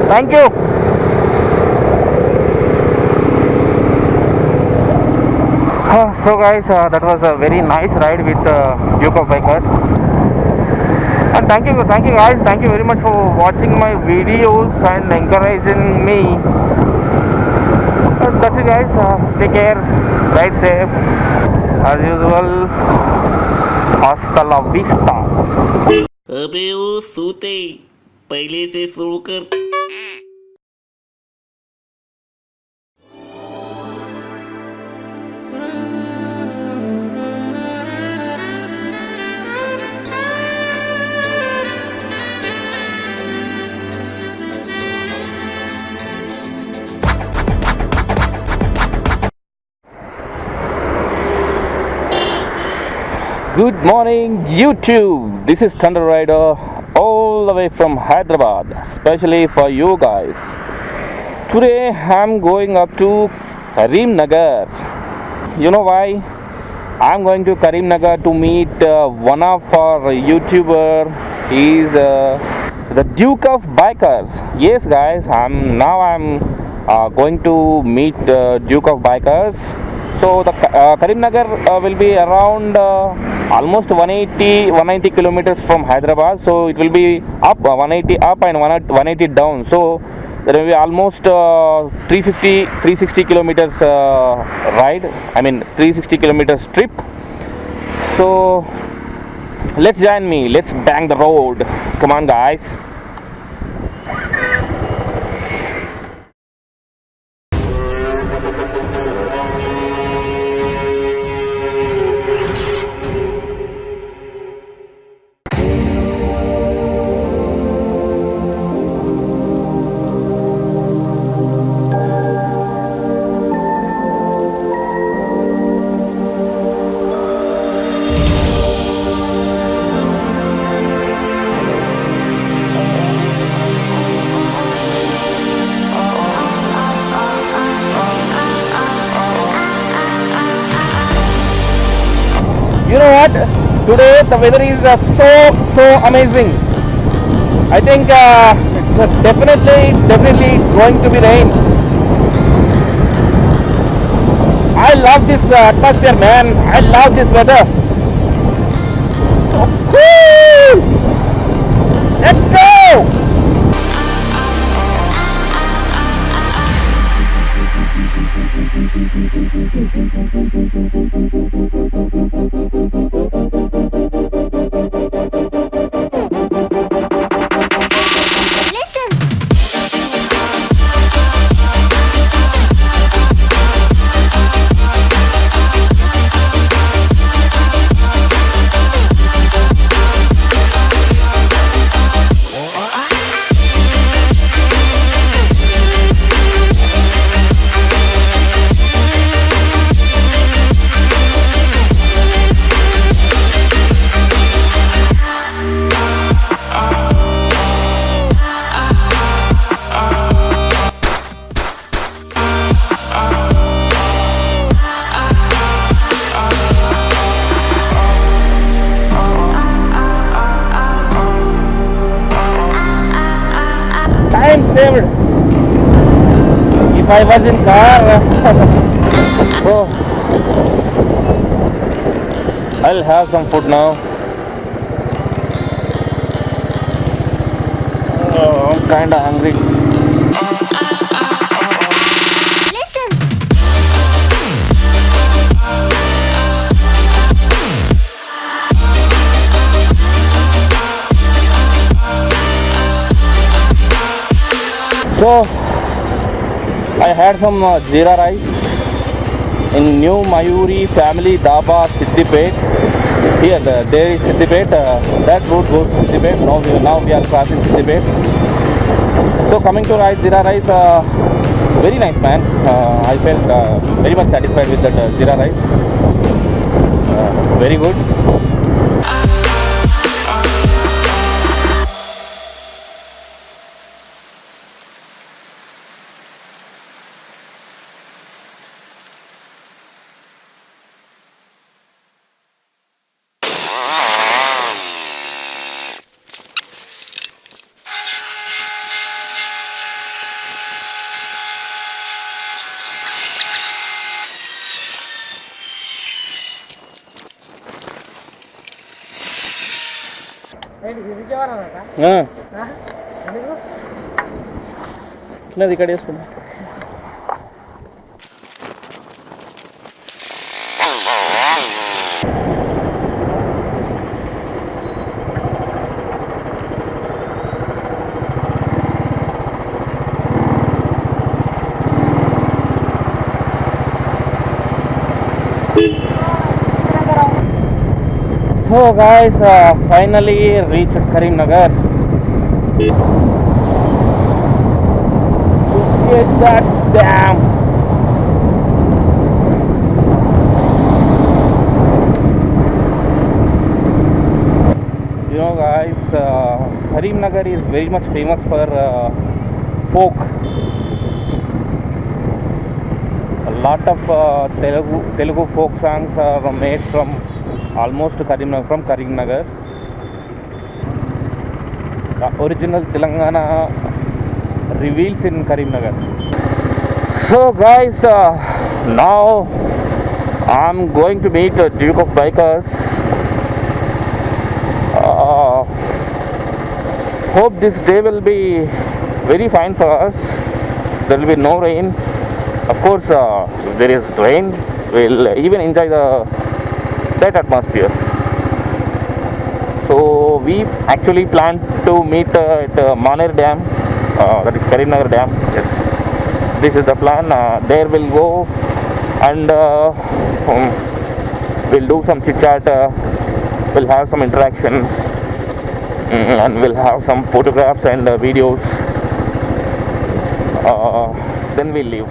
Thank you. So guys, that was a very nice ride with Duke of Bikers. And thank you guys, thank you very much for watching my videos and encouraging me. That's it guys, take care, ride safe, as usual, hasta la vista. अबे ओ सूते पहले से शुरू कर. Good morning YouTube, this is Thunder Rider all the way from Hyderabad, especially for you guys. Today I'm going up to Karimnagar. You know why? I'm going to Karimnagar to meet one of our YouTuber. He's the Duke of Bikers. Yes guys, I'm going to meet Duke of Bikers. So the Karimnagar will be around almost 190 kilometers from Hyderabad. So it will be up 180 up and 180 down. So there will be almost 360 kilometers ride. I mean 360 kilometers trip. So let's join me. Let's bang the road. Come on, guys. You know what? Today the weather is so amazing. I think it's definitely going to be rain. I love this atmosphere, man. I love this weather. Woo! Let's go! Time saved. If I was in car, so I'll have some food now. Oh, I'm kinda hungry. So I had some jeera rice in New Mayuri Family Dhaba, Siddipet. Here, there is Siddipet. That road goes to Siddipet. Now we are crossing Siddipet. So coming to jeera rice, very nice, man. I felt very much satisfied with that jeera rice. Very good. చిన్నది ఇక్కడ వేసుకున్నా. So guys, finally reached Karimnagar. Look at that dam. You know guys, Karimnagar is very much famous for folk. A lot of Telugu folk songs are made from almost Karimnagar, from Karimnagar. The original Telangana reveals in Karimnagar. So guys, now I'm going to meet Duke of Bikers. Hope this day will be very fine for us. There will be no rain. Of course, if there is rain, we'll even enjoy that atmosphere. So we actually planned to meet at Maner Dam, that is Karimnagar Dam. Yes, this is the plan. There we'll go and we'll do some chit chat. We'll have some interactions and we'll have some photographs and videos. Then we'll leave.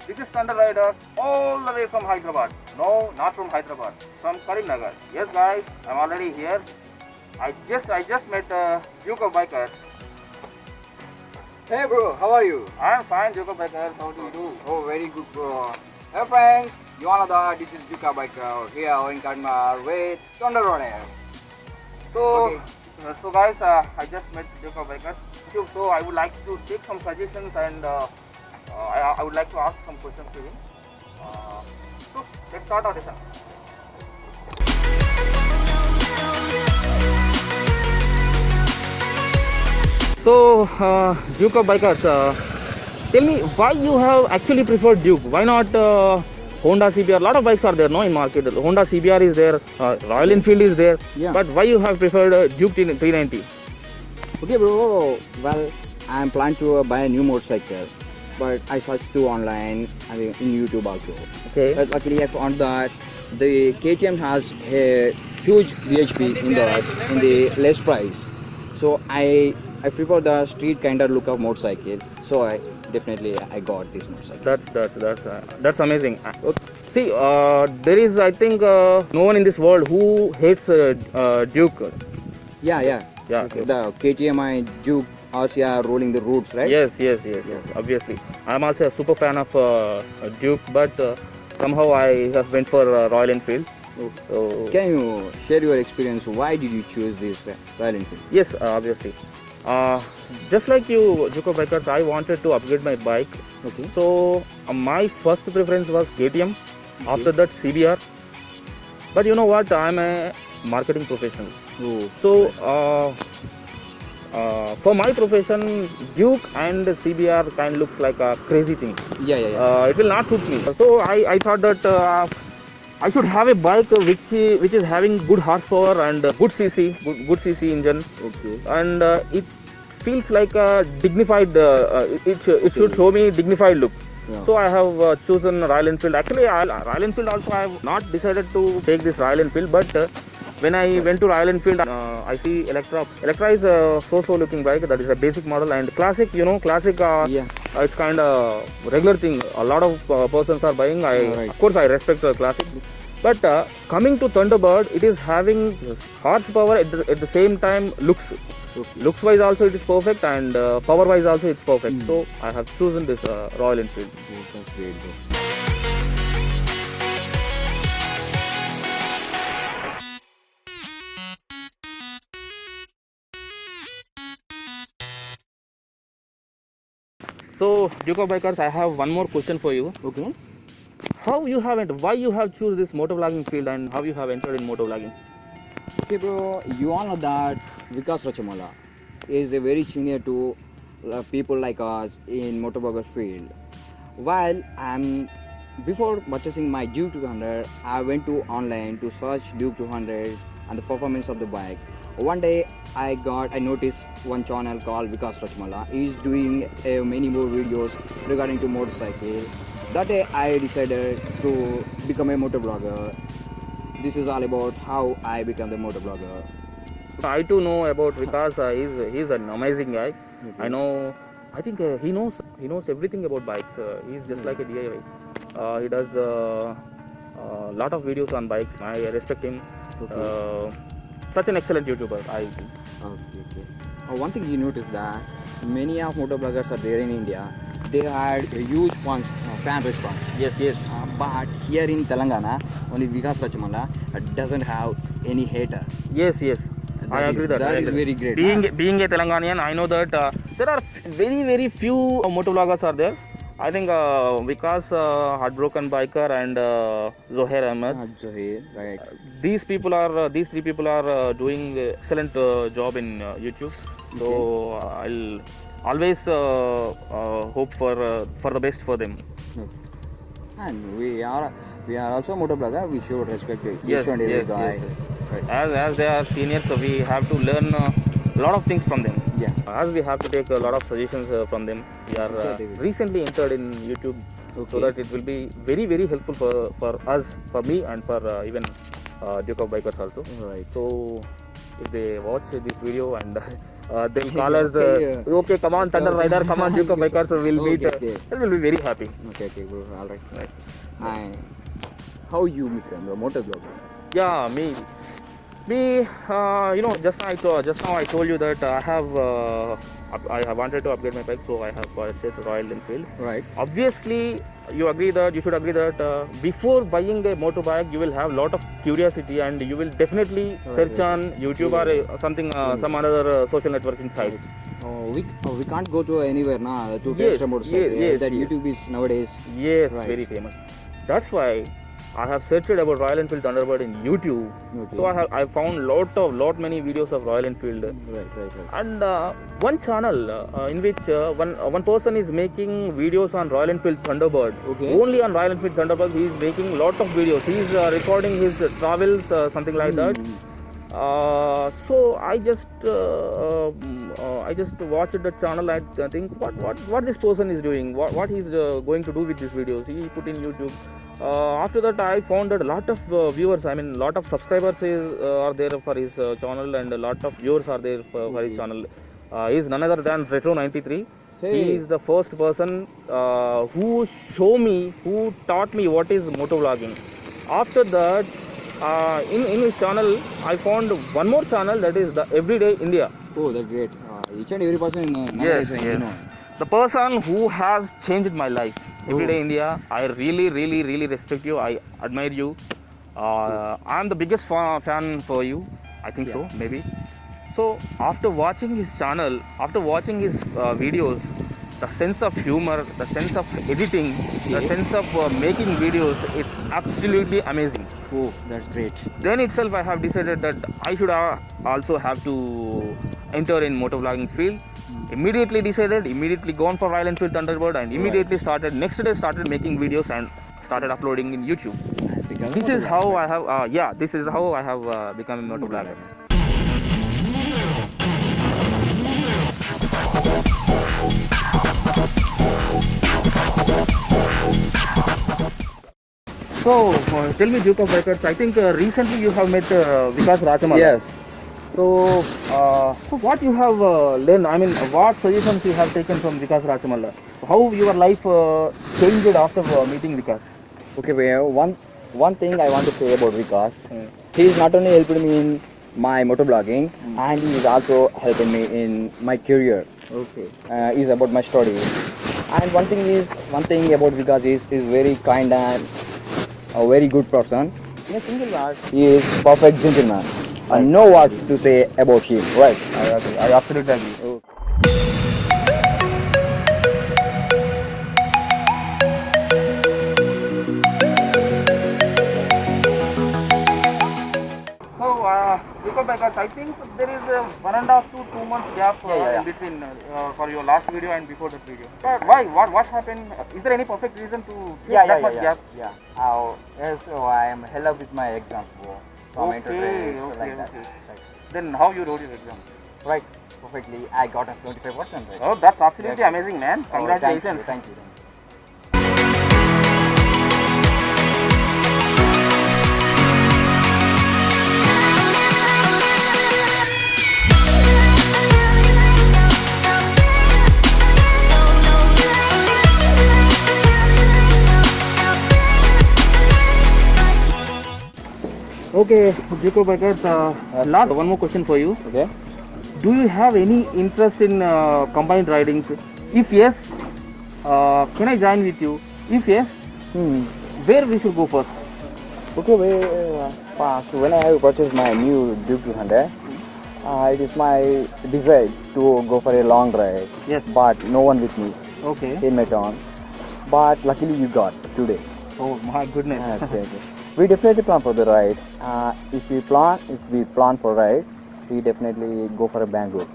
This is Thunder Rider all the way from Hyderabad. No, not from Hyderabad, from Karimnagar. Yes guys, I'm already here. I just met Duke of Bikers. Hey bro, how are you? I'm fine, Duke of Bikers. How do you do? Oh, very good bro. Hey friends, you all know that this is Duka Biker here in Kadmar with Thunder Rider. So, Okay. so guys, I just met Duke of Bikers. So I would like to take some suggestions and I would like to ask some questions to him. So let's start our session. So Duke of Bikers, tell me why you have actually preferred Duke. Why not Honda CBR? A lot of bikes are there, no, in market. Honda CBR is there, Royal Enfield is there. Yeah. But why you have preferred Duke 390? Okay bro, well I'm planning to buy a new motorcycle, but I searched to online and in YouTube also. Okay. But luckily I found that the KTM has a huge VHP in the less price. So I prefer the street kind of look of motorcycle. So I got this motorcycle. That's amazing. See, there is I think no one in this world who hates Duke. Yeah. Yeah. Okay. The KTM and Duke RCR rolling the routes, right? Yes. Obviously, I'm also a super fan of Duke, but somehow I have went for Royal Enfield. Oh. So Can you share your experience? Why did you choose this Royal Enfield? yes, obviously. Just like you, Duke of Bikers, I wanted to upgrade my bike. Okay. So my first preference was KTM. Okay. After that CBR. But you know what? I'm a marketing professional. Oh. So for my profession, Duke and CBR kind of looks like a crazy thing. Yeah. It will not suit me. So I thought that I should have a bike which is having good horsepower and good CC engine, Okay. and it feels like a dignified. It should show me dignified look. Yeah. So I have chosen Royal Enfield. Actually, Royal Enfield also I have not decided to take this Royal Enfield, but when I went to Royal Enfield, I see Electra. Electra is a so-so looking bike. That is a basic model, and Classic. Classic. Yeah. It's kind of regular thing. A lot of persons are buying. Right. Of course I respect Classic, but coming to Thunderbird, it is having horsepower at the same time looks. Okay. Looks wise also it is perfect, and power wise also it's perfect. Mm. So I have chosen this Royal Enfield. Oh, that's great, bro. So Duke of Bikers, I have one more question for you. Okay. How you have why you have choose this motovlogging field, and how you have entered in motovlogging? Okay, bro. You all know that Vikas Rachamala is a very senior to people like us in motorblogger field. While I'm before purchasing my Duke 200, I went to online to search Duke 200 and the performance of the bike. One day I noticed one channel called Vikas Rachmala. He's doing many more videos regarding to motorcycle. That day I decided to become a motovlogger. This is all about how I became the motovlogger. I too know about Vikas. He's an amazing guy. Okay. I know. I think he knows everything about bikes. He's just like a DIY. He does a lot of videos on bikes. I respect him. Okay. Such an excellent YouTuber, I think. Okay. One thing you notice that many of motovloggers are there in India. They had a huge fan response. Yes. But here in Telangana, only Vikas Rachamala doesn't have any hater. Yes. I agree that. That I is agree. very great. Being a Telanganian, I know that there are very few motovloggers are there. I think Vikas, Heartbroken Biker, and Zohair Ahmed. Zohair, right. These three people are doing excellent job in YouTube. So I'll always hope for the best for them. Okay. And we are also motovlogger. We should respect each Yes, and every yes, guy. yes. Right. As they are seniors, so we have to learn a lot of things from them. Yeah. As we have to take a lot of suggestions from them, we are recently entered in YouTube, so that it will be very helpful for us, for me, and for even Duke of Bikers also. Right. So if they watch this video and they'll call us, Okay, okay, come on, Thunder Rider, come on, Duke of Bikers, we'll meet. Okay. They will be very happy. Okay, bro. All right. And how you become a motovlogger? Yeah, me, just now I told you that I wanted to upgrade my bike, so I have purchased Royal Enfield. Right. Obviously, you should agree that before buying a motorbike, you will have lot of curiosity, and you will definitely search on YouTube or something, some other social networking sites. We can't go to anywhere now to test a motorcycle. That YouTube is nowadays. Yes, Right. very famous. That's why I have searched about Royal Enfield Thunderbird in YouTube. Okay. So I found lot many videos of Royal Enfield. Right. And one channel in which one person is making videos on Royal Enfield Thunderbird. Okay. Only on Royal Enfield Thunderbird he is making lot of videos. He is recording his travels, something like that. So I just watched the channel. I think what this person is doing, what he's going to do with these videos. He put in YouTube. After that, I found that a lot of viewers, lot of subscribers are there for his channel, and a lot of viewers are there for his channel. He is none other than Retro 93. Hey. He is the first person who taught me what is motovlogging. After that, in his channel, I found one more channel, that is the Everyday India. Oh, that's great. Each and every person nowadays, you know. The person who has changed my life, Everyday India. I really respect you. I admire you. I'm the biggest fan for you. I think so, maybe. So after watching his channel, after watching his videos, the sense of humor, the sense of editing, the sense of making videos is absolutely amazing. Oh, that's great. Then itself I have decided that I should also have to enter in motovlogging field. Immediately decided, immediately gone for Royal Enfield Thunderbird, and immediately next day started making videos and started uploading in YouTube. This is how I have become a motovlogger. So tell me, Duke of Bikers, I think recently you have met Vikas Rachamala. Yes. So what you have learned, what suggestions you have taken from Vikas Rachamala? How your life changed after meeting Vikas? Okay, one thing I want to say about Vikas, he is not only helped me in my motovlogging, and he is also helping me in my career. Okay. Is about my studies. And one thing about Vikas is very kind and a very good person. In a single word, he is perfect gentleman. Right. No words to say about him. Right. I agree. I absolutely agree. Oh. So, because I think there is a 1.5 to 2 months gap Yeah. in between for your last video and before that video. Why? What happened? Is there any perfect reason to take that much gap? Yeah. Yes, so I am held up with my exams from enterprise, like that. Okay. Right. Then how you wrote your exam? Right. Perfectly. I got a 25%. Right. Oh, that's absolutely Yeah. amazing, man. Oh, Congratulations. Thank you. Okay, Jacob, I got last one more question for you. Okay. Do you have any interest in combined ridings? If yes, can I join with you? If yes, where we should go first? Okay, first, when I have purchased my new Duke 200, it is my desire to go for a long ride. Yes. But no one with me Okay. in my town. But luckily you got today. Oh my goodness. Okay. We definitely plan for the ride. If we plan for ride, we definitely go for a Bangalore.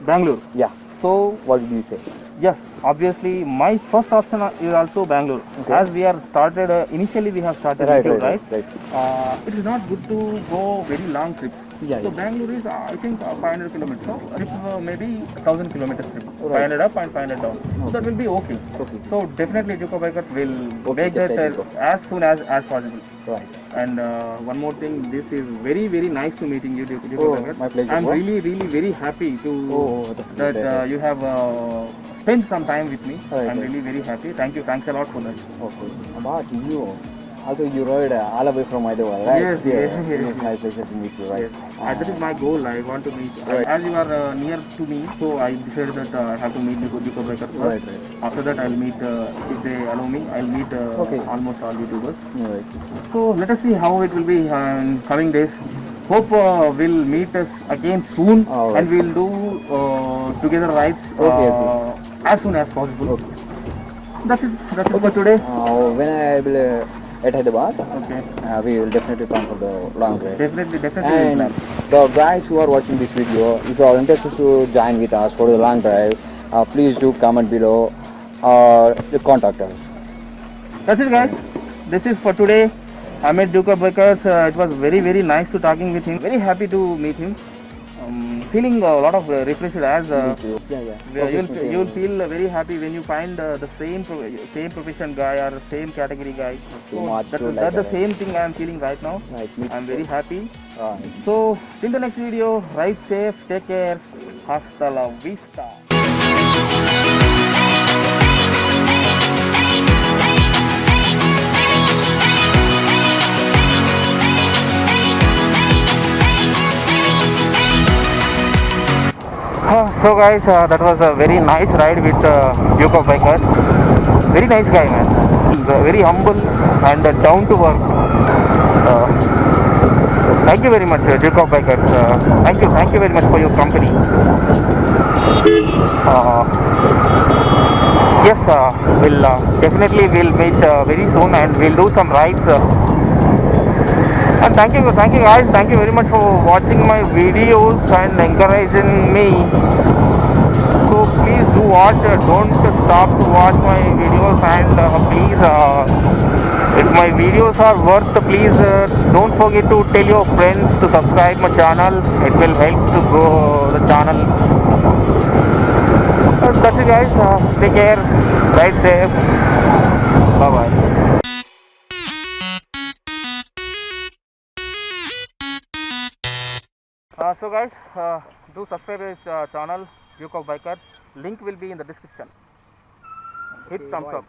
Bangalore. Yeah. So What did you say? yes, obviously my first option is also Bangalore. Okay. As we are started initially we have started Right. YouTube, right? It is not good to go very long trips. Yeah, So yeah. Bangalore is I think 500 kilometers. So trip maybe 1000 kilometers trip. Right. 500 up and 500 down. So that will be okay. Okay. So definitely Duke Bikers will Okay, make that definitely go. as soon as possible. Right. And one more thing, this is very nice to meeting you, Duke Oh, Bikers. my pleasure, I'm bro. really very happy to Oh, that's that great. you have spent some time with me. Right, I'm right. really very happy. Thanks a lot for that. Okay. But you, also you rode all the way from Hyderabad, right? Yes, yes. It's my pleasure to meet you, right? Yes. That is my goal. I want to meet. Right. As you are near to me, so I decided that I have to meet Duke Bikers first. Right. After that, I'll meet, if they allow me, I'll meet Okay. almost all YouTubers. Right. So let us see how it will be in coming days. Hope we'll meet us again soon, All right. and we'll do together rides Okay. as soon as possible. Okay. That's it for today. When I will at Hyderabad, Okay. we will definitely plan for the long ride. Definitely we'll And plan. the guys who are watching this video, if you are interested to join with us for the long drive, please do comment below or contact us. That's it, guys. This is for today. I met Duke Bikers. It was very nice to talking with him. Very happy to meet him. Feeling a lot of refreshed as Me too. Yeah. you'll feel very happy when you find the same profession guy or same category guy. So much to like That's the that. same thing I am feeling right now. Right. Me I'm too. very happy. Right. So till the next video, ride safe, take care, hasta la vista. So guys, that was a very nice ride with Duke of Bikers. Very nice guy, man. He's very humble and down to earth. Thank you very much, Duke of Bikers. Thank you very much for your company. Yes, we'll definitely meet very soon, and we'll do some rides. And thank you guys. Thank you very much for watching my videos and encouraging me. So please do watch. Don't stop to watch my videos, and please, if my videos are worth, please don't forget to tell your friends to subscribe my channel. It will help to grow the channel. That's it, guys. Take care. Ride safe. Bye bye. So guys, do subscribe his channel, Duke of Bikers. Link will be in the description. Hit thumbs up.